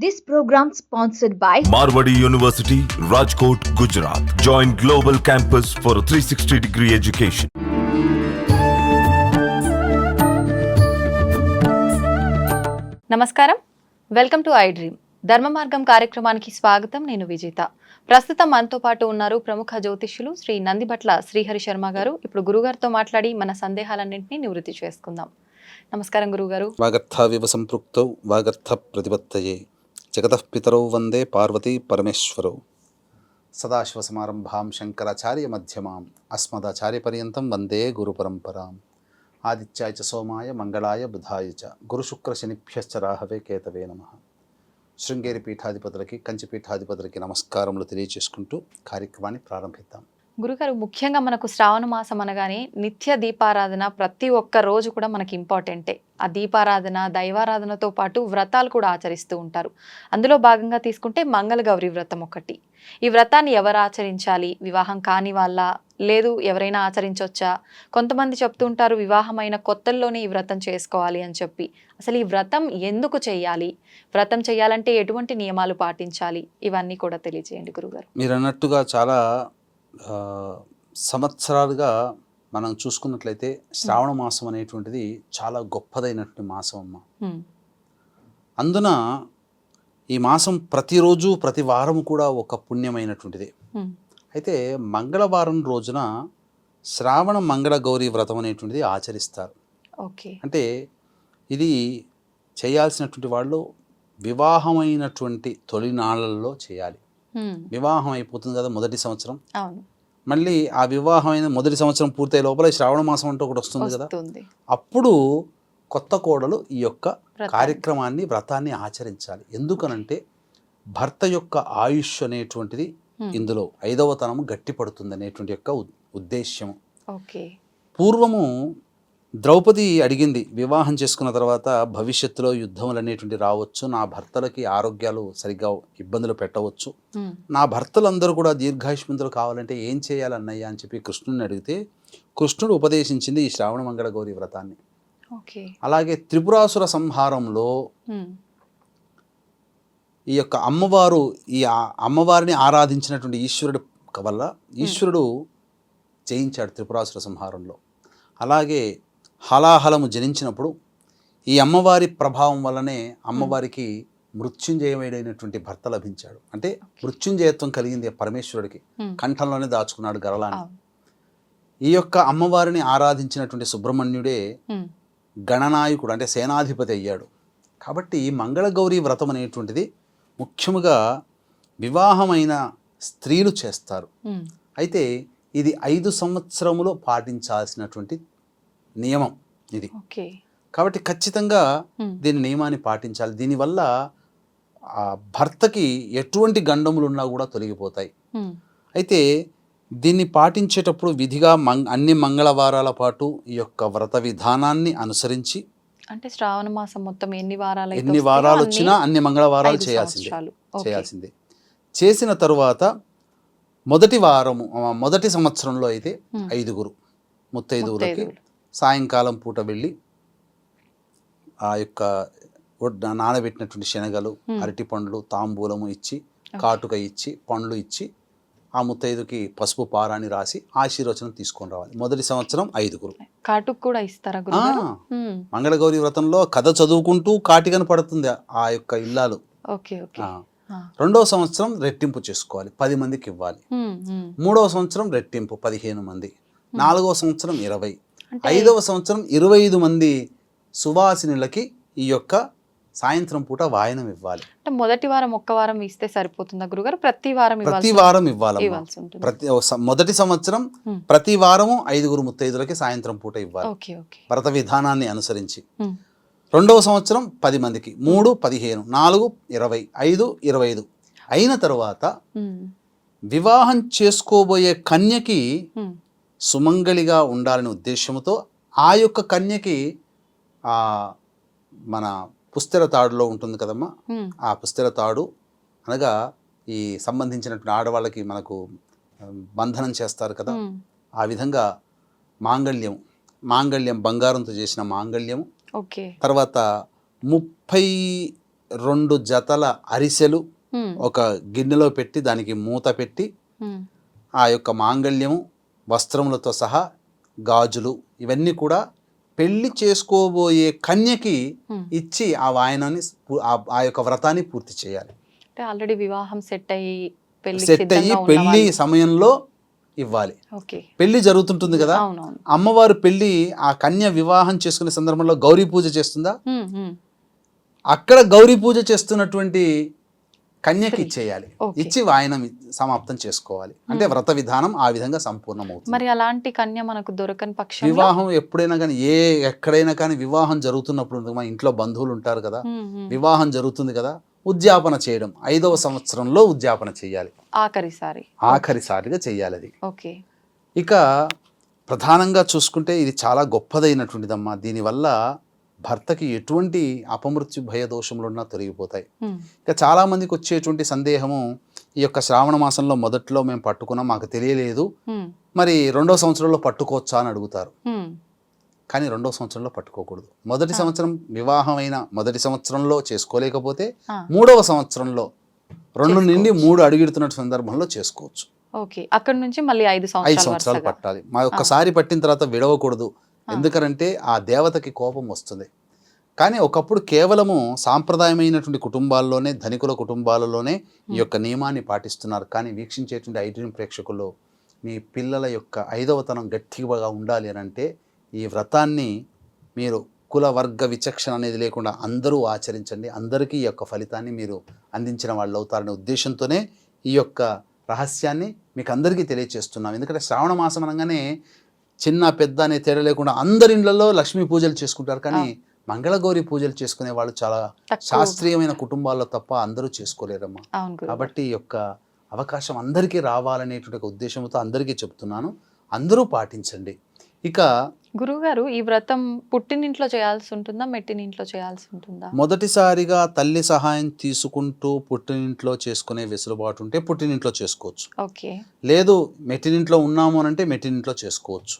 This program sponsored by Marwadi University, Rajkot, Gujarat. Join Global Campus for a 360-degree education. నమస్కారం, welcome to I dream. ధర్మ మార్గం కార్యక్రమానికి స్వాగతం. నేను విజేత. ప్రస్తుతం మనతో పాటు ఉన్నారు ప్రముఖ జ్యోతిష్యులు శ్రీ నందిబట్ల శ్రీహరి శర్మ గారు. ఇప్పుడు గురుగారితో మాట్లాడి మన సందేహాలన్నింటినీ నివృత్తి చేసుకుందాం. నమస్కారం గురుగారు. వాగర్థావివ సంపృక్తౌ వాగర్థ ప్రతిపత్తయే జగతః పితరౌ వందే పార్వతీ పరమేశ్వరౌ. సదాశివసమారంభాం శంకరాచార్య మధ్యమాం అస్మదాచార్య పర్యంతం వందే గురు పరంపరాం. ఆదిత్యాయ చ సోమాయ మంగళాయ బుధాయ చ గురుశుక్ర శనిభ్యశ్చ రాహవే కేతవే నమః. శృంగేరి పీఠాధిపతులకి, కంచి పీఠాధిపతులకి నమస్కారములు తెలియజేసుకుంటూ కార్యక్రమాన్ని ప్రారంభిద్దాం. గురుగారు, ముఖ్యంగా మనకు శ్రావణ మాసం అనగానే నిత్య దీపారాధన ప్రతి ఒక్క రోజు కూడా మనకి ఇంపార్టెంటే. ఆ దీపారాధన, దైవారాధనతో పాటు వ్రతాలు కూడా ఆచరిస్తూ ఉంటారు. అందులో భాగంగా తీసుకుంటే మంగళ గౌరి వ్రతం ఒకటి. ఈ వ్రతాన్ని ఎవరు ఆచరించాలి? వివాహం కాని వాళ్ళ, లేదు ఎవరైనా ఆచరించవచ్చా? కొంతమంది చెప్తూ ఉంటారు వివాహమైన కొత్తల్లోనే ఈ వ్రతం చేసుకోవాలి అని చెప్పి. అసలు ఈ వ్రతం ఎందుకు చేయాలి? వ్రతం చేయాలంటే ఎటువంటి నియమాలు పాటించాలి? ఇవన్నీ కూడా తెలియజేయండి గురుగారు. మీరు అన్నట్టుగా చాలా సంవత్సరాలుగా మనం చూసుకున్నట్లయితే శ్రావణ మాసం అనేటువంటిది చాలా గొప్పదైనటువంటి మాసం అమ్మ. అందున ఈ మాసం ప్రతిరోజు ప్రతి వారం కూడా ఒక పుణ్యమైనటువంటిది. అయితే మంగళవారం రోజున శ్రావణ మంగళ గౌరీ వ్రతం అనేటువంటిది ఆచరిస్తారు. ఓకే. అంటే ఇది చేయాల్సినటువంటి వాళ్ళు వివాహమైనటువంటి తొలినాళ్ళల్లో చేయాలి. వివాహం అయిపోతుంది కదా మొదటి సంవత్సరం, మళ్ళీ ఆ వివాహమైన మొదటి సంవత్సరం పూర్తయ్యే లోపల శ్రావణ మాసం అంటూ ఒకటి వస్తుంది కదా, అప్పుడు కొత్త కోడలు ఈ యొక్క కార్యక్రమాన్ని, వ్రతాన్ని ఆచరించాలి. ఎందుకనంటే భర్త యొక్క ఆయుష్ అనేటువంటిది ఇందులో 5వ తనము గట్టిపడుతుంది అనేటువంటి యొక్క ఉద్దేశ్యము. పూర్వము ద్రౌపది అడిగింది, వివాహం చేసుకున్న తర్వాత భవిష్యత్తులో యుద్ధములు అనేటువంటి రావచ్చు, నా భర్తలకి ఆరోగ్యాలు సరిగ్గా ఇబ్బందులు పెట్టవచ్చు, నా భర్తలందరూ కూడా దీర్ఘాయుష్మంతులు కావాలంటే ఏం చేయాలన్నయ్య అని చెప్పి కృష్ణుని అడిగితే కృష్ణుడు ఉపదేశించింది ఈ శ్రావణ మంగళ గౌరీ వ్రతాన్ని. అలాగే త్రిపురాసుర సంహారంలో ఈ యొక్క అమ్మవారు, ఈ అమ్మవారిని ఆరాధించినటువంటి ఈశ్వరుడు వల్ల ఈశ్వరుడు జయించాడు త్రిపురాసుర సంహారంలో. అలాగే హలాహలము జనించినప్పుడు ఈ అమ్మవారి ప్రభావం వల్లనే అమ్మవారికి మృత్యుంజయమైనటువంటి భర్త లభించాడు. అంటే మృత్యుంజయత్వం కలిగింది పరమేశ్వరుడికి, కంఠంలోనే దాచుకున్నాడు గరళాన్ని. ఈ యొక్క అమ్మవారిని ఆరాధించినటువంటి సుబ్రహ్మణ్యుడే గణనాయకుడు, అంటే సేనాధిపతి అయ్యాడు. కాబట్టి మంగళగౌరీ వ్రతం అనేటువంటిది ముఖ్యముగా వివాహమైన స్త్రీలు చేస్తారు. అయితే ఇది 5 సంవత్సరములో పాటించాల్సినటువంటి నియమం ఇది. కాబట్టి ఖచ్చితంగా దీని నియమాన్ని పాటించాలి. దీనివల్ల ఆ భర్తకి ఎటువంటి గండములు ఉన్నా కూడా తొలగిపోతాయి. అయితే దీన్ని పాటించేటప్పుడు విధిగా అన్ని మంగళవారాల పాటు ఈ యొక్క వ్రత విధానాన్ని అనుసరించి, అంటే శ్రావణ మాసం మొత్తం ఎన్ని వారాలు వచ్చినా అన్ని మంగళవారాలు చేయాల్సిందే. చేసిన తరువాత మొదటి సంవత్సరంలో అయితే 5 ముత్తైదువులకి సాయంకాలం పూట వెళ్ళి ఆ యొక్క నానబెట్టినటువంటి శనగలు, అరటి పండ్లు, తాంబూలము ఇచ్చి, కాటుక ఇచ్చి, పండ్లు ఇచ్చి, ఆ ముత్తైదుకి పసుపు పారాన్ని రాసి ఆశీర్వచనం తీసుకొని రావాలి. మొదటి సంవత్సరం 5. కాటుక కూడా ఇస్తారా? మంగళగౌరి వ్రతంలో కథ చదువుకుంటూ కాటికను పడుతుంది ఆ యొక్క ఇల్లాలు. రెండవ సంవత్సరం రెట్టింపు చేసుకోవాలి, 10 మందికి ఇవ్వాలి. 3వ సంవత్సరం రెట్టింపు 15 మంది. 4వ సంవత్సరం 20. 5వ సంవత్సరం 25 మంది సువాసినులకి ఈ యొక్క సాయంత్రం పూట వాయనం ఇవ్వాలి. అంటే మొదటి వారం ఒక్క వారం ఇస్తే సరిపోతుందా గురుగారు? ప్రతి వారం ఇవ్వాలి. మొదటి సంవత్సరం ప్రతి వారము 5 ముత్తైదులకి సాయంత్రం పూట ఇవ్వాలి, వ్రత విధానాన్ని అనుసరించి. 2వ సంవత్సరం 10 మందికి, 3 15, 4 20, 5 25 అయిన తర్వాత వివాహం చేసుకోబోయే కన్యకి సుమంగళిగా ఉండాలనే ఉద్దేశంతో ఆ యొక్క కన్యకి మన పుస్తెల తాడులో ఉంటుంది కదమ్మా, ఆ పుస్తెల తాడు అనగా ఈ సంబంధించినటువంటి ఆడవాళ్ళకి మనకు బంధనం చేస్తారు కదా, ఆ విధంగా మాంగళ్యం బంగారంతో చేసిన మాంగళ్యం, తర్వాత 2 జతల అరిసెలు ఒక గిన్నెలో పెట్టి దానికి మూత పెట్టి ఆ యొక్క మాంగళ్యము వస్త్రములతో సహా గాజులు ఇవన్నీ కూడా పెళ్లి చేసుకోబోయే కన్యకి ఇచ్చి ఆ వాయనాన్ని ఆ యొక్క వ్రతాన్ని పూర్తి చేయాలి. అంటే ఆల్రెడీ వివాహం సెట్ అయ్యి పెళ్లి సమయంలో ఇవ్వాలి. పెళ్లి జరుగుతుంటుంది కదా, అమ్మవారు పెళ్లి ఆ కన్య వివాహం చేసుకునే సందర్భంలో గౌరీ పూజ చేస్తుందా, అక్కడ గౌరీ పూజ చేస్తున్నటువంటి కన్యకి ఇచ్చేయాలి. ఇచ్చి వాయనం సమాప్తం చేసుకోవాలి. అంటే వ్రత విధానం ఆ విధంగా సంపూర్ణమవుతుంది. మరి అలాంటి కన్య మనకు దొరకని పక్షంలో వివాహం ఎప్పుడైనా కానీ ఎక్కడైనా కానీ వివాహం జరుగుతున్నప్పుడు మన ఇంట్లో బంధువులు ఉంటారు కదా, వివాహం జరుగుతుంది కదా, ఉద్యాపన చేయడం 5వ సంవత్సరంలో ఉద్యాపన చేయాలి. ఆఖరిసారిగా చేయాలి అది. ఇక ప్రధానంగా చూసుకుంటే ఇది చాలా గొప్పదైనటువంటిదమ్మా. దీనివల్ల భర్తకి ఎటువంటి అపమృత్యు భయ దోషములు ఉన్నా తొలగిపోతాయి. ఇక చాలా మందికి వచ్చేటువంటి సందేహము, ఈ యొక్క శ్రావణ మాసంలో మొదట్లో మేము పట్టుకున్నాం, మాకు తెలియలేదు, మరి 2వ సంవత్సరంలో పట్టుకోవచ్చా అని అడుగుతారు. కానీ 2వ సంవత్సరంలో పట్టుకోకూడదు. మొదటి సంవత్సరం వివాహమైన మొదటి సంవత్సరంలో చేసుకోలేకపోతే 3వ సంవత్సరంలో 2 నుండి 3 అడుగుతున్న సందర్భంలో చేసుకోవచ్చు. అక్కడ నుంచి మళ్ళీ 5 సంవత్సరాలు పట్టాలి. మా ఒక్కసారి పట్టిన తర్వాత విడవకూడదు. ఎందుకంటే ఆ దేవతకి కోపం వస్తుంది. కానీ ఒకప్పుడు కేవలము సాంప్రదాయమైనటువంటి కుటుంబాల్లోనే, ధనికుల కుటుంబాలలోనే ఈ యొక్క నియమాన్ని పాటిస్తున్నారు. కానీ వీక్షించేటువంటి ఐటీఎం ప్రేక్షకుల్లో మీ పిల్లల యొక్క 5వతనం గట్టిగా ఉండాలి అని అంటే ఈ వ్రతాన్ని మీరు కుల వర్గ విచక్షణ అనేది లేకుండా అందరూ ఆచరించండి. అందరికీ ఈ యొక్క ఫలితాన్ని మీరు అందించిన వాళ్ళు అవుతారనే ఉద్దేశంతోనే ఈ యొక్క రహస్యాన్ని మీకు అందరికీ తెలియచేస్తున్నాం. ఎందుకంటే శ్రావణ మాసం అనగానే చిన్న పెద్ద అనే తేడా లేకుండా అందరి ఇళ్లలో లక్ష్మీ పూజలు చేసుకుంటారు. కానీ మంగళగౌరి పూజలు చేసుకునే వాళ్ళు చాలా శాస్త్రీయమైన కుటుంబాల్లో తప్ప అందరూ చేసుకోలేరమ్మా. కాబట్టి ఈ యొక్క అవకాశం అందరికీ రావాలనేటువంటి ఉద్దేశంతో అందరికీ చెప్తున్నాను. అందరూ పాటించండి. ఇక గురువుగారు, ఈ వ్రతం పుట్టినింట్లో చేయాల్సి ఉంటుందా, మెట్టినింట్లో చేయాల్సి ఉంటుందా? మొదటిసారిగా తల్లి సహాయం తీసుకుంటూ పుట్టినింట్లో చేసుకునే వెసులుబాటు ఉంటే పుట్టినింట్లో చేసుకోవచ్చు. లేదు మెట్టినింట్లో ఉన్నాము అని అంటే మెట్టినింట్లో చేసుకోవచ్చు.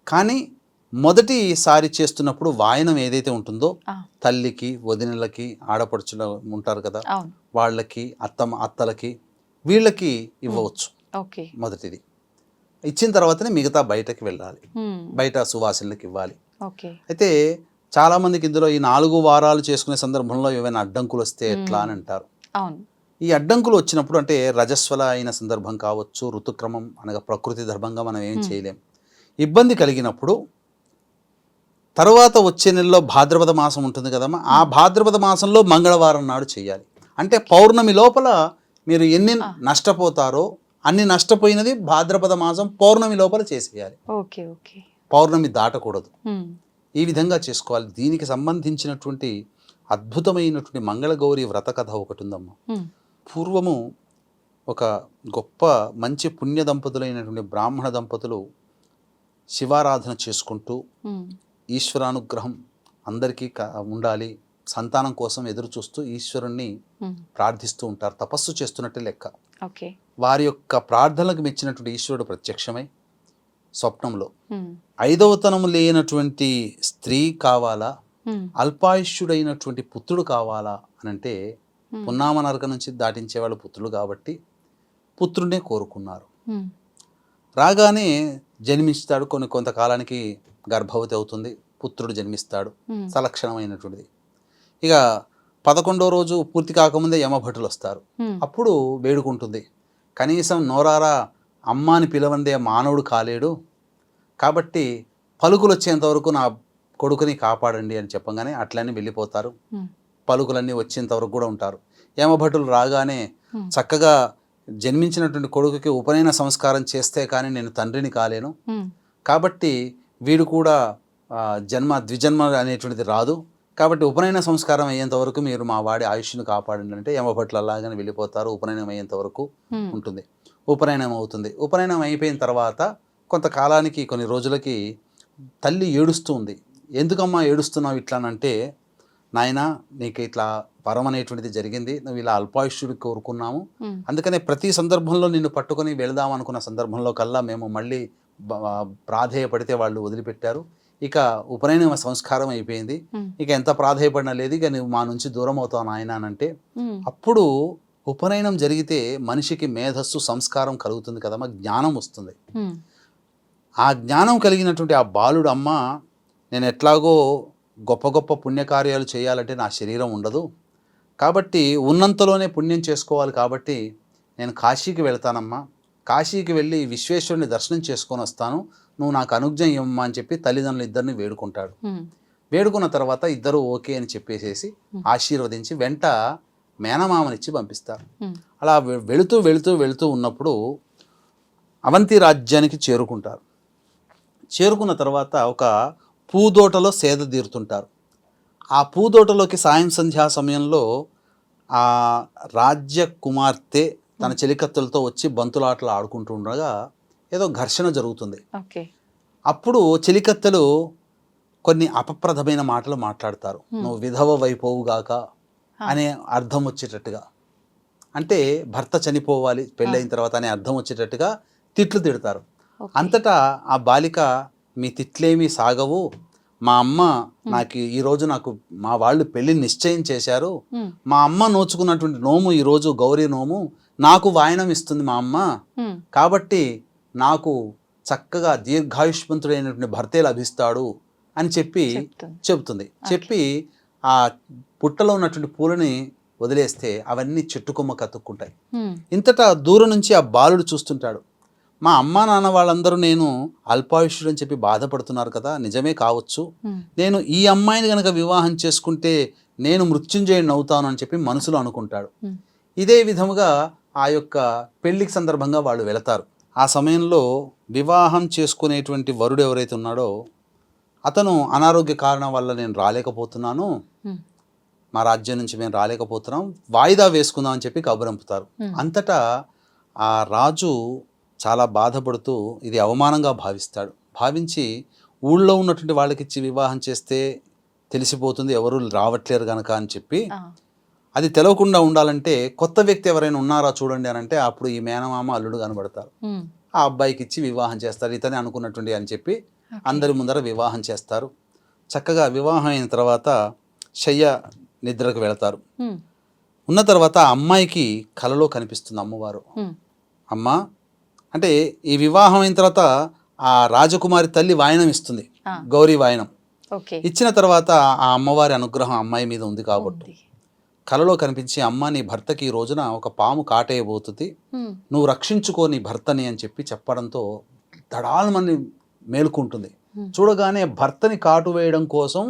కానీ మొదటిసారి చేస్తున్నప్పుడు వాయనం ఏదైతే ఉంటుందో తల్లికి, వదినలకి, ఆడపడుచులు ఉంటారు కదా, వాళ్ళకి, అత్తలకి, వీళ్ళకి ఇవ్వవచ్చు. మొదటిది ఇచ్చిన తర్వాతనే మిగతా బయటకి వెళ్ళాలి, బయట సువాసినులకు ఇవ్వాలి. అయితే చాలా మందికి ఇందులో ఈ 4 వారాలు చేసుకునే సందర్భంలో ఏమైనా అడ్డంకులు వస్తే ఎట్లా అని అంటారు. ఈ అడ్డంకులు వచ్చినప్పుడు అంటే రజస్వల అయిన సందర్భం కావచ్చు, ఋతుక్రమం అనగా ప్రకృతి ధర్మంగా మనం ఏం చేయలేం. ఇబ్బంది కలిగినప్పుడు తర్వాత వచ్చే నెలలో భాద్రపద మాసం ఉంటుంది కదమ్మా, ఆ భాద్రపద మాసంలో మంగళవారం నాడు చేయాలి. అంటే పౌర్ణమి లోపల మీరు ఎన్ని నష్టపోతారో అన్ని నష్టపోయినది భాద్రపద మాసం పౌర్ణమి లోపల చేసేయాలి. పౌర్ణమి దాటకూడదు. ఈ విధంగా చేసుకోవాలి. దీనికి సంబంధించినటువంటి అద్భుతమైనటువంటి మంగళగౌరి వ్రత కథ ఒకటి ఉందమ్మా. పూర్వము ఒక గొప్ప మంచి పుణ్య దంపతులైనటువంటి బ్రాహ్మణ దంపతులు శివారాధన చేసుకుంటూ ఈశ్వరానుగ్రహం అందరికీ ఉండాలి, సంతానం కోసం ఎదురు చూస్తూ ఈశ్వరుణ్ణి ప్రార్థిస్తూ ఉంటారు. తపస్సు చేస్తున్నట్టే లెక్క. వారి యొక్క ప్రార్థనలకు మెచ్చినటువంటి ఈశ్వరుడు ప్రత్యక్షమై స్వప్నంలో 5వతనము లేనటువంటి స్త్రీ కావాలా, అల్పాయుష్యుడైనటువంటి పుత్రుడు కావాలా అని అంటే పున్నామ నరక నుంచి దాటించేవాళ్ళు పుత్రుడు కాబట్టి పుత్రుడినే కోరుకున్నారు. రాగానే జన్మిస్తాడు, కొంతకాలానికి గర్భవతి అవుతుంది, పుత్రుడు జన్మిస్తాడు, సలక్షణమైనటువంటిది. ఇక 11వ రోజు పూర్తి కాకముందే యమభటులు వస్తారు. అప్పుడు వేడుకుంటుంది, కనీసం నోరారా అమ్మాని పిలవందే మానవుడు కాలేడు, కాబట్టి పలుకులు వచ్చేంత వరకు నా కొడుకుని కాపాడండి అని చెప్పగానే అట్లనే వెళ్ళిపోతారు. పలుకులన్నీ వచ్చేంత వరకు కూడా ఉంటారు. యమభటులు రాగానే చక్కగా జన్మించినటువంటి కొడుకుకి ఉపనయన సంస్కారం చేస్తే కానీ నేను తండ్రిని కాలేను, కాబట్టి వీడు కూడా ద్విజన్మ అనేటువంటిది రాదు, కాబట్టి ఉపనయన సంస్కారం అయ్యేంత వరకు మీరు మా వాడి ఆయుష్ను కాపాడండి అంటే యమభట్లు అలాగని వెళ్ళిపోతారు. ఉపనయనం అయ్యేంత వరకు ఉంటుంది. ఉపనయనం అవుతుంది. ఉపనయనం అయిపోయిన తర్వాత కొంతకాలానికి, కొన్ని రోజులకి తల్లి ఏడుస్తుంది. ఎందుకమ్మా ఏడుస్తున్నావు ఇట్లానంటే, నాయనా నీకు ఇట్లా వరం అనేటువంటిది జరిగింది, నువ్వు ఇలా అల్పాయుష్యుడికి కోరుకున్నాము, అందుకనే ప్రతి సందర్భంలో నిన్ను పట్టుకొని వెళదాం అనుకున్న సందర్భంలో కల్లా మేము మళ్ళీ ప్రాధేయపడితే వాళ్ళు వదిలిపెట్టారు. ఇక ఉపనయన సంస్కారం అయిపోయింది, ఇక ఎంత ప్రాధాయపడినా లేదు, ఇక నువ్వు మా నుంచి దూరం అవుతావు నాయన అని అంటే, అప్పుడు ఉపనయనం జరిగితే మనిషికి మేధస్సు సంస్కారం కలుగుతుంది కదమ్మా, జ్ఞానం వస్తుంది. ఆ జ్ఞానం కలిగినటువంటి ఆ బాలుడు, అమ్మ నేను ఎట్లాగో గొప్ప గొప్ప పుణ్యకార్యాలు చేయాలంటే నా శరీరం ఉండదు, కాబట్టి ఉన్నంతలోనే పుణ్యం చేసుకోవాలి, కాబట్టి నేను కాశీకి వెళ్తానమ్మా, కాశీకి వెళ్ళి విశ్వేశ్వరుని దర్శనం చేసుకొని వస్తాను, నువ్వు నాకు అనుజ్ఞ ఇవ్వమ్మా అని చెప్పి తల్లిదండ్రులు ఇద్దరిని వేడుకుంటాడు. వేడుకున్న తర్వాత ఇద్దరు ఓకే అని చెప్పేసేసి ఆశీర్వదించి వెంట మేనమామనిచ్చి పంపిస్తారు. అలా వెళుతూ వెళుతూ వెళుతూ ఉన్నప్పుడు అవంతి రాజ్యానికి చేరుకుంటారు. చేరుకున్న తర్వాత ఒక పూదోటలో సేద తీరుతుంటారు. ఆ పూదోటలోకి సాయం సంధ్యా సమయంలో ఆ రాజ్య కుమార్తె తన చెలికత్తెలతో వచ్చి బంతులాటలు ఆడుకుంటూ ఉండగా ఏదో ఘర్షణ జరుగుతుంది. అప్పుడు చెలికత్తెలు కొన్ని అపప్రదమైన మాటలు మాట్లాడతారు. నువ్వు విధవ వైపోవుగాక అనే అర్థం వచ్చేటట్టుగా, అంటే భర్త చనిపోవాలి పెళ్ళైన తర్వాత అనే అర్థం వచ్చేటట్టుగా తిట్లు తిడతారు. అంతటా ఆ బాలిక, మీ తిట్లేమీ సాగవు, మా అమ్మ ఈరోజు నాకు మా వాళ్ళు పెళ్లి నిశ్చయం చేశారు, మా అమ్మ నోచుకున్నటువంటి నోము ఈరోజు గౌరీ నోము, నాకు వాయనం ఇస్తుంది మా అమ్మ, కాబట్టి నాకు చక్కగా దీర్ఘాయుష్మంతుడైనటువంటి భర్తే లభిస్తాడు అని చెప్పి చెబుతుంది. చెప్పి ఆ పుట్టలో ఉన్నటువంటి పూలని వదిలేస్తే అవన్నీ చెట్టుకొమ్మ కతుక్కుంటాయి. ఇంతటా దూరం నుంచి ఆ బాలుడు చూస్తుంటాడు, మా అమ్మ నాన్న వాళ్ళందరూ నేను అల్పాయుష్యుడు అని చెప్పి బాధపడుతున్నారు కదా, నిజమే కావచ్చు, నేను ఈ అమ్మాయిని కనుక వివాహం చేసుకుంటే నేను మృత్యుంజయుడిని అవుతాను అని చెప్పి మనసులో అనుకుంటాడు. ఇదే విధముగా ఆ యొక్క పెళ్లికి సందర్భంగా వాళ్ళు వెళతారు. ఆ సమయంలో వివాహం చేసుకునేటువంటి వరుడు ఎవరైతే ఉన్నాడో అతను అనారోగ్య కారణం వల్ల నేను రాలేకపోతున్నాను, మా రాజ్యం నుంచి మేము రాలేకపోతున్నాం, వాయిదా వేసుకుందాం అని చెప్పి కబురంపుతారు. అంతటా ఆ రాజు చాలా బాధపడుతూ ఇది అవమానంగా భావిస్తాడు. భావించి ఊళ్ళో ఉన్నటువంటి వాళ్ళకిచ్చి వివాహం చేస్తే తెలిసిపోతుంది ఎవరు రావట్లేరు కనుక అని చెప్పి, అది తెలవకుండా ఉండాలంటే కొత్త వ్యక్తి ఎవరైనా ఉన్నారా చూడండి అని అంటే అప్పుడు ఈ మేనమామ అల్లుడు కనబడతారు. ఆ అబ్బాయికి ఇచ్చి వివాహం చేస్తారు, ఇతనే అనుకున్నటువంటి అని చెప్పి అందరి ముందర వివాహం చేస్తారు. చక్కగా వివాహం అయిన తర్వాత శయ్య నిద్రకు వెళతారు. ఉన్న తర్వాత ఆ అమ్మాయికి కలలో కనిపిస్తుంది అమ్మవారు. అమ్మ అంటే ఈ వివాహం అయిన తర్వాత ఆ రాజకుమారి తల్లి వాయనం ఇస్తుంది, గౌరీ వాయనం ఇచ్చిన తర్వాత ఆ అమ్మవారి అనుగ్రహం అమ్మాయి మీద ఉంది కాబట్టి కలలో కనిపించి, అమ్మ నీ భర్తకి ఈ రోజున ఒక పాము కాటేయబోతుంది, నువ్వు రక్షించుకో నీ భర్తని అని చెప్పి చెప్పడంతో దడాలమని మేలుకుంటుంది. చూడగానే భర్తని కాటు వేయడం కోసం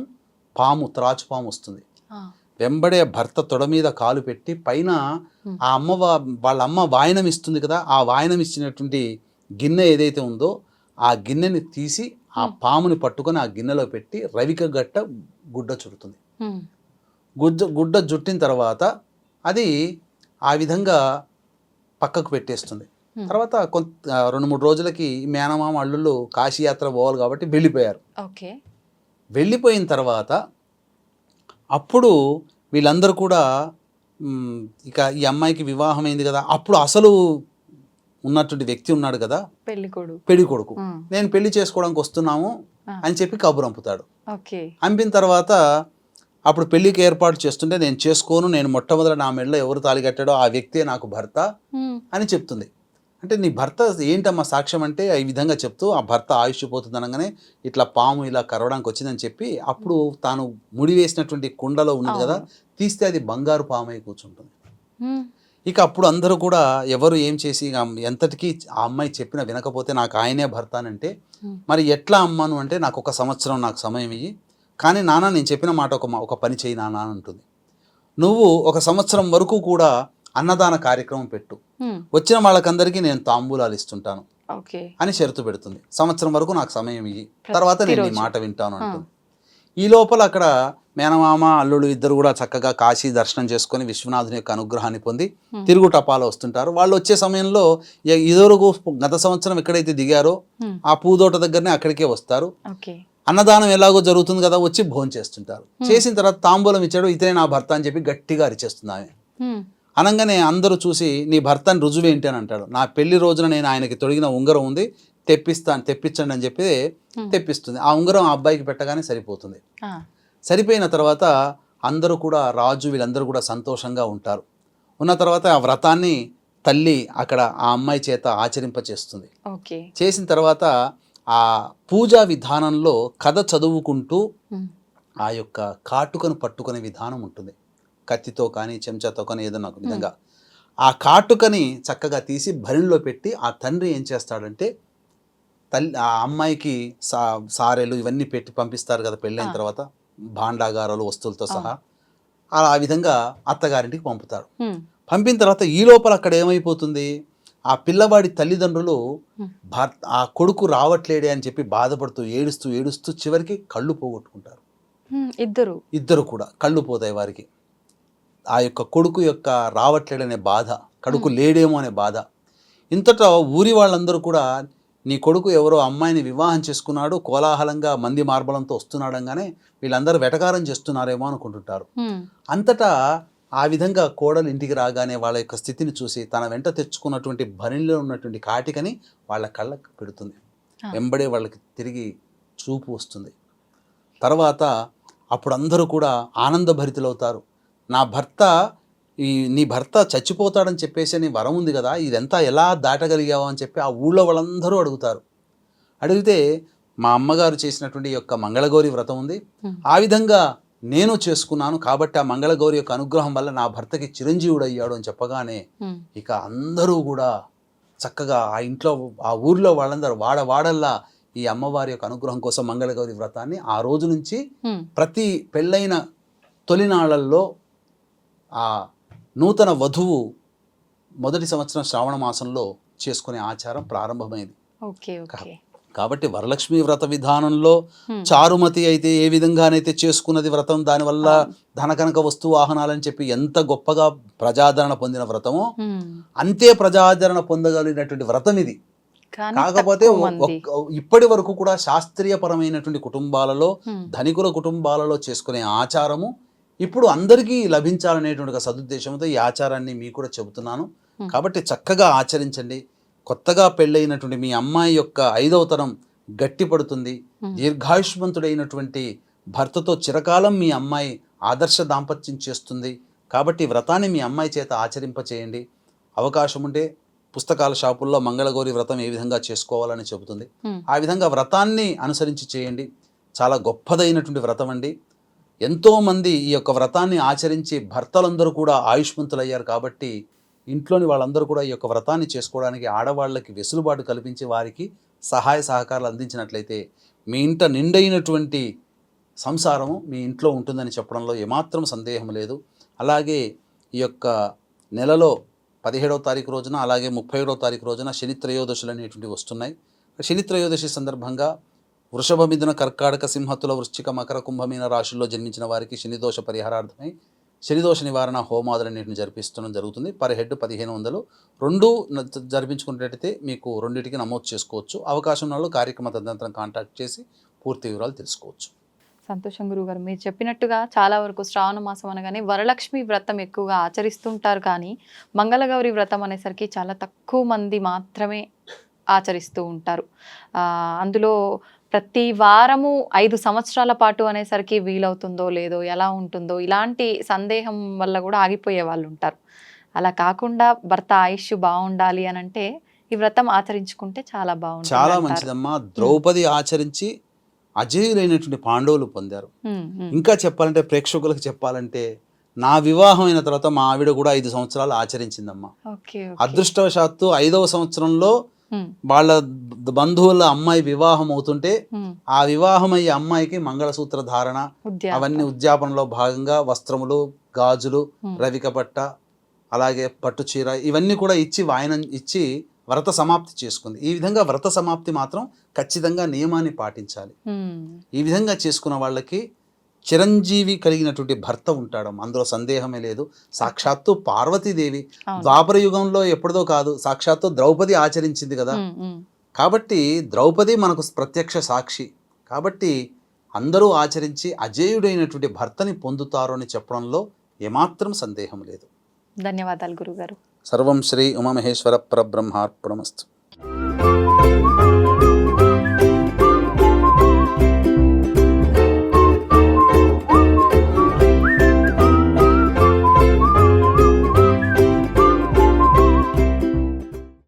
త్రాచు పాము వస్తుంది. వెంబడే భర్త తొడ మీద కాలు పెట్టి పైన ఆ వాళ్ళ అమ్మ వాయనం ఇస్తుంది కదా, ఆ వాయనం ఇచ్చినటువంటి గిన్నె ఏదైతే ఉందో ఆ గిన్నెని తీసి ఆ పాముని పట్టుకొని ఆ గిన్నెలో పెట్టి రవిక గట్ట గుడ్డ చుడుతుంది. గుడ్డ జుట్టిన తర్వాత అది ఆ విధంగా పక్కకు పెట్టేస్తుంది. తర్వాత 2-3 రోజులకి మేనమామ అల్లుళ్ళు కాశీయాత్ర పోవాలి కాబట్టి వెళ్ళిపోయారు. వెళ్ళిపోయిన తర్వాత అప్పుడు వీళ్ళందరూ కూడా ఇక ఈ అమ్మాయికి వివాహం అయింది కదా, అప్పుడు అసలు ఉన్నటువంటి వ్యక్తి ఉన్నాడు కదా పెళ్లి కొడుకు, నేను పెళ్లి చేసుకోవడానికి వస్తున్నాము అని చెప్పి కబురు అంపుతాడు. అంపిన తర్వాత అప్పుడు పెళ్లికి ఏర్పాటు చేస్తుంటే నేను చేసుకోను, నేను మొట్టమొదటి నా మెడలో ఎవరు తాళి కట్టాడో ఆ వ్యక్తే నాకు భర్త అని చెప్తుంది. అంటే నీ భర్త ఏంటమ్మా సాక్ష్యం అంటే ఈ విధంగా చెప్తూ ఆ భర్త ఆయుష్ పోతుంది అనగానే ఇట్లా పాము ఇలా కరవడానికి వచ్చిందని చెప్పి అప్పుడు తాను ముడి వేసినటువంటి కుండలో ఉన్నది కదా తీస్తే అది బంగారు పాము అయి కూర్చుంటుంది. ఇక అప్పుడు అందరూ కూడా ఎవరు ఏం చేసి ఎంతటికీ ఆ అమ్మాయి చెప్పిన వినకపోతే నాకు ఆయనే భర్త అని అంటే, మరి ఎట్లా అమ్మాను అంటే నాకు 1 సంవత్సరం నాకు సమయం ఇయ్యి, కానీ నాన్న నేను చెప్పిన మాట ఒక పని చేయి నాన్న అని ఉంటుంది. నువ్వు 1 సంవత్సరం వరకు కూడా అన్నదాన కార్యక్రమం పెట్టు, వచ్చిన వాళ్ళకందరికీ నేను తాంబూలాలు ఇస్తుంటాను అని షరతు పెడుతుంది. సంవత్సరం వరకు నాకు సమయం ఇయ్యి, తర్వాత నేను నీ మాట వింటాను అంటుంది. ఈ లోపల అక్కడ మేనమామ అల్లుడు ఇద్దరు కూడా చక్కగా కాశీ దర్శనం చేసుకొని విశ్వనాథుని యొక్క అనుగ్రహాన్ని పొంది తిరుగు టపాలో వస్తుంటారు. వాళ్ళు వచ్చే సమయంలో ఇదివరకు గత సంవత్సరం ఎక్కడైతే దిగారో ఆ పూదోట దగ్గరనే అక్కడికే వస్తారు. అన్నదానం ఎలాగో జరుగుతుంది కదా, వచ్చి భోజనం చేస్తుంటారు. చేసిన తర్వాత తాంబూలం ఇచ్చాడు, ఇతనే నా భర్త అని చెప్పి గట్టిగా అరిచేస్తుంది ఆమె. అనగానే అందరూ చూసి నీ భర్తని రుజువేంటి అని అంటాడు. నా పెళ్లి రోజున నేను ఆయనకి తొడిగిన ఉంగరం ఉంది, తెప్పించండి అని చెప్పి తెప్పిస్తుంది. ఆ ఉంగరం ఆ అబ్బాయికి పెట్టగానే సరిపోతుంది. సరిపోయిన తర్వాత అందరూ కూడా రాజు వీళ్ళందరూ కూడా సంతోషంగా ఉంటారు. ఉన్న తర్వాత ఆ వ్రతాన్ని తల్లి అక్కడ ఆ అమ్మాయి చేత ఆచరింపచేస్తుంది. చేసిన తర్వాత ఆ పూజా విధానంలో కథ చదువుకుంటూ ఆ యొక్క కాటుకను పట్టుకునే విధానం ఉంటుంది. కత్తితో కానీ చెంచాతో కానీ ఏదన్నా ఒక విధంగా ఆ కాటుకని చక్కగా తీసి భరిణిలో పెట్టి ఆ తండ్రి ఏం చేస్తాడంటే ఆ అమ్మాయికి సారెలు ఇవన్నీ పెట్టి పంపిస్తారు కదా పెళ్ళైన తర్వాత, భాండాగారాలు వస్తువులతో సహా. ఆ విధంగా అత్తగారింటికి పంపుతారు. పంపిన తర్వాత ఈ లోపల అక్కడ ఏమైపోతుంది, ఆ పిల్లవాడి తల్లిదండ్రులు ఆ కొడుకు రావట్లేడే అని చెప్పి బాధపడుతూ ఏడుస్తూ ఏడుస్తూ చివరికి కళ్ళు పోగొట్టుకుంటారు. ఇద్దరు కూడా కళ్ళు పోతాయి వారికి. ఆ యొక్క కొడుకు యొక్క రావట్లేడనే బాధ, కొడుకు లేడేమో అనే బాధ. ఇంతటా ఊరి వాళ్ళందరూ కూడా నీ కొడుకు ఎవరో అమ్మాయిని వివాహం చేసుకున్నాడు, కోలాహలంగా మంది మార్బలంతో వస్తున్నాడంగానే వీళ్ళందరూ వెటకారం చేస్తున్నారేమో అనుకుంటుంటారు. అంతటా ఆ విధంగా కోడలు ఇంటికి రాగానే వాళ్ళ యొక్క స్థితిని చూసి తన వెంట తెచ్చుకున్నటువంటి భరిణిలో ఉన్నటువంటి కాటికని వాళ్ళ కళ్ళకు పెడుతుంది. వెంబడే వాళ్ళకి తిరిగి చూపు వస్తుంది. తర్వాత అప్పుడు అందరూ కూడా ఆనందభరితులవుతారు. నీ భర్త చచ్చిపోతాడని చెప్పేసి నీ వరం ఉంది కదా, ఇదంతా ఎలా దాటగలిగావు అని చెప్పి ఆ ఊళ్ళో వాళ్ళందరూ అడుగుతారు. అడిగితే మా అమ్మగారు చేసినటువంటి యొక్క మంగళగౌరి వ్రతం ఉంది, ఆ విధంగా నేను చేసుకున్నాను కాబట్టి ఆ మంగళగౌరి యొక్క అనుగ్రహం వల్ల నా భర్తకి చిరంజీవుడు అయ్యాడు అని చెప్పగానే ఇక అందరూ కూడా చక్కగా ఆ ఇంట్లో ఆ ఊర్లో వాళ్ళందరూ వాడల్లా ఈ అమ్మవారి యొక్క అనుగ్రహం కోసం మంగళగౌరి వ్రతాన్ని ఆ రోజు నుంచి ప్రతి పెళ్ళైన తొలినాళ్లలో ఆ నూతన వధువు మొదటి సంవత్సరం శ్రావణ మాసంలో చేసుకునే ఆచారం ప్రారంభమైంది. కాబట్టి వరలక్ష్మి వ్రత విధానంలో చారుమతి అయితే ఏ విధంగానైతే చేసుకున్నది వ్రతం, దానివల్ల ధనకనక వస్తు వాహనాలని చెప్పి ఎంత గొప్పగా ప్రజాదరణ పొందిన వ్రతమో అంతే ప్రజాదరణ పొందగలిగినటువంటి వ్రతం ఇది. కాకపోతే ఇప్పటి వరకు కూడా శాస్త్రీయపరమైనటువంటి కుటుంబాలలో, ధనికుల కుటుంబాలలో చేసుకునే ఆచారము ఇప్పుడు అందరికీ లభించాలనేటువంటి సదుద్దేశంతో ఈ ఆచారాన్ని మీకు కూడా చెబుతున్నాను. కాబట్టి చక్కగా ఆచరించండి. కొత్తగా పెళ్ళైనటువంటి మీ అమ్మాయి యొక్క 5వ తరం గట్టిపడుతుంది. దీర్ఘాయుష్మంతుడైనటువంటి భర్తతో చిరకాలం మీ అమ్మాయి ఆదర్శ దాంపత్యం చేస్తుంది. కాబట్టి వ్రతాన్ని మీ అమ్మాయి చేత ఆచరింపచేయండి. అవకాశం ఉంటే పుస్తకాల షాపుల్లో మంగళగౌరి వ్రతం ఏ విధంగా చేసుకోవాలని చెబుతుంది. ఆ విధంగా వ్రతాన్ని అనుసరించి చేయండి. చాలా గొప్పదైనటువంటి వ్రతం అండి. ఎంతోమంది ఈ యొక్క వ్రతాన్ని ఆచరించి భర్తలందరూ కూడా ఆయుష్మంతులయ్యారు. కాబట్టి ఇంట్లోని వాళ్ళందరూ కూడా ఈ యొక్క వ్రతాన్ని చేసుకోవడానికి ఆడవాళ్ళకి వెసులుబాటు కల్పించి వారికి సహాయ సహకారాలు అందించినట్లయితే మీ ఇంట నిండైనటువంటి సంసారము మీ ఇంట్లో ఉంటుందని చెప్పడంలో ఏమాత్రం సందేహం లేదు. అలాగే ఈ యొక్క నెలలో 17వ తారీఖు రోజున అలాగే 31వ తారీఖు రోజున శని త్రయోదశులు అనేటువంటివి వస్తున్నాయి. శని త్రయోదశి సందర్భంగా వృషభ మిథున కర్కాటక సింహతుల వృశ్చిక మకర కుంభమీన రాశుల్లో జన్మించిన వారికి శనిదోష పరిహారార్థమై శనిదోష నివారణ హోమాదులన్నింటిని జరిపిస్తడం జరుగుతుంది. Per head 1500. 2 జరిపించుకున్నట్టయితే మీకు 2టికి నమోదు చేసుకోవచ్చు. అవకాశం ఉన్న కార్యక్రమ తదనంతరం కాంటాక్ట్ చేసి పూర్తి వివరాలు తెలుసుకోవచ్చు. సంతోషం గురుగారు. మీరు చెప్పినట్టుగా చాలా వరకు శ్రావణ మాసం అనగానే వరలక్ష్మి వ్రతం ఎక్కువగా ఆచరిస్తుంటారు, కానీ మంగళగౌరి వ్రతం అనేసరికి చాలా తక్కువ మంది మాత్రమే ఆచరిస్తూ ఉంటారు. అందులో ప్రతి వారము 5 సంవత్సరాల పాటు అనేసరికి వీలవుతుందో లేదో, ఎలా ఉంటుందో ఇలాంటి సందేహం వల్ల కూడా ఆగిపోయే వాళ్ళు ఉంటారు. అలా కాకుండా భర్త ఆయుష్ బాగుండాలి అని అంటే ఈ వ్రతం ఆచరించుకుంటే చాలా బాగుంటుంది. చాలా మంచిదమ్మా. ద్రౌపది ఆచరించి అజేయులైనటువంటి పాండవులు పొందారు. ఇంకా చెప్పాలంటే ప్రేక్షకులకు చెప్పాలంటే నా వివాహం అయిన తర్వాత మా ఆవిడ కూడా 5 సంవత్సరాలు ఆచరించిందమ్మా. అదృష్టవశాత్తు 5వ సంవత్సరంలో వాళ్ళ బంధువుల అమ్మాయి వివాహం అవుతుంటే ఆ వివాహం అయ్యే అమ్మాయికి మంగళసూత్ర ధారణ అవన్నీ ఉద్యాపనలో భాగంగా వస్త్రములు, గాజులు, రవిక పట్ట, అలాగే పట్టు చీర ఇవన్నీ కూడా ఇచ్చి వాయనం ఇచ్చి వ్రత సమాప్తి చేసుకుంది. ఈ విధంగా వ్రత సమాప్తి మాత్రం ఖచ్చితంగా నియమాన్ని పాటించాలి. ఈ విధంగా చేసుకున్న వాళ్ళకి చిరంజీవి కలిగినటువంటి భర్త ఉంటాడు, అందులో సందేహమే లేదు. సాక్షాత్తు పార్వతీదేవి ద్వాపర యుగంలో ఎప్పుడుదో కాదు, సాక్షాత్తు ద్రౌపది ఆచరించింది కదా. కాబట్టి ద్రౌపది మనకు ప్రత్యక్ష సాక్షి. కాబట్టి అందరూ ఆచరించి అజేయుడైనటువంటి భర్తని పొందుతారు అని చెప్పడంలో ఏమాత్రం సందేహం లేదు. ధన్యవాదాలు గురుగారు. సర్వం శ్రీ ఉమామహేశ్వర పరబ్రహ్మార్పణమస్తు.